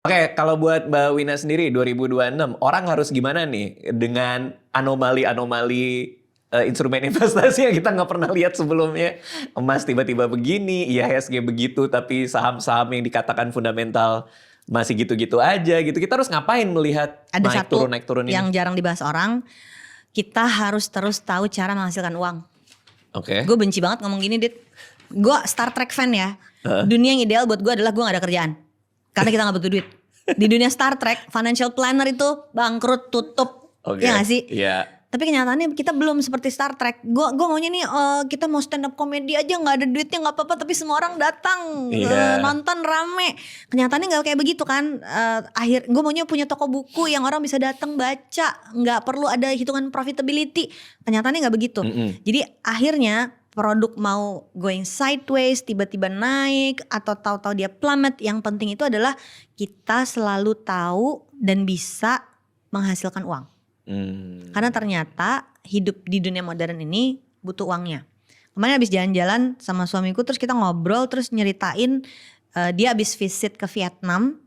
Oke, kalau buat Mbak Wina sendiri 2026, orang harus gimana nih dengan anomali-anomali instrumen investasi yang kita nggak pernah lihat sebelumnya? Emas tiba-tiba begini, IHSG begitu, tapi saham-saham yang dikatakan fundamental masih gitu-gitu aja gitu. Kita harus ngapain melihat Ada naik turun yang ini? jarang dibahas orang, kita harus terus tahu cara menghasilkan uang. Oke. Gue benci banget ngomong gini, Dit. Gue Star Trek fan ya. Dunia yang ideal buat gue adalah gue gak ada kerjaan. Karena kita gak butuh duit. Di dunia Star Trek, financial planner itu bangkrut, tutup. Oke. Ya gak sih? Iya. Tapi kenyataannya kita belum seperti Star Trek. Gue maunya nih kita mau stand up komedi aja gak ada duitnya gak apa-apa. Tapi semua orang datang Iya. nonton rame. Kenyataannya gak kayak begitu kan. Gue maunya punya toko buku yang orang bisa datang baca. Gak perlu ada hitungan profitability. Kenyataannya gak begitu. Jadi akhirnya produk mau going sideways, tiba-tiba naik atau tahu-tahu dia plummet. Yang penting itu adalah kita selalu tahu dan bisa menghasilkan uang. Karena ternyata hidup di dunia modern ini butuh uangnya. Kemarin habis jalan-jalan sama suamiku terus kita ngobrol terus nyeritain dia habis visit ke Vietnam,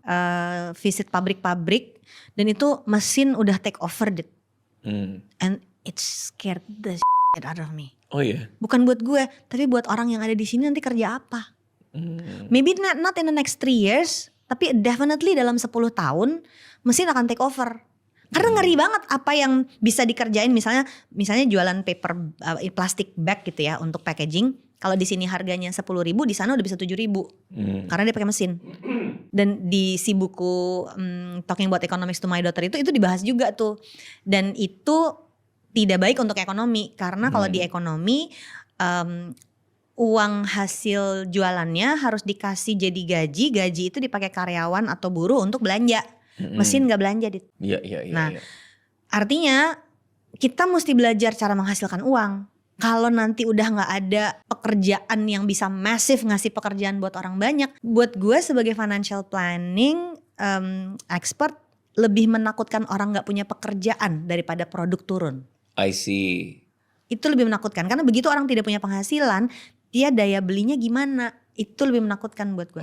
visit pabrik-pabrik dan itu mesin udah take over dit. And it scared the shit out of me. Oh iya. Bukan buat gue, tapi buat orang yang ada di sini nanti kerja apa? Maybe not in the next 3 years, tapi definitely dalam 10 tahun mesin akan take over. Karena ngeri banget apa yang bisa dikerjain misalnya jualan paper plastic bag gitu ya untuk packaging. Kalau di sini harganya 10.000, di sana udah bisa 7.000 karena dia pakai mesin. Dan di si buku Talking About Economics to My Daughter itu dibahas juga tuh. Dan itu tidak baik untuk ekonomi karena kalau di ekonomi uang hasil jualannya harus dikasih jadi gaji itu dipakai karyawan atau buruh untuk belanja. Mesin gak belanja. Iya. Nah, artinya kita mesti belajar cara menghasilkan uang. Kalau nanti udah gak ada pekerjaan yang bisa masif ngasih pekerjaan buat orang banyak, buat gue sebagai financial planning expert lebih menakutkan orang gak punya pekerjaan daripada produk turun. I see. Itu lebih menakutkan karena begitu orang tidak punya penghasilan, dia daya belinya gimana? Itu lebih menakutkan buat gue.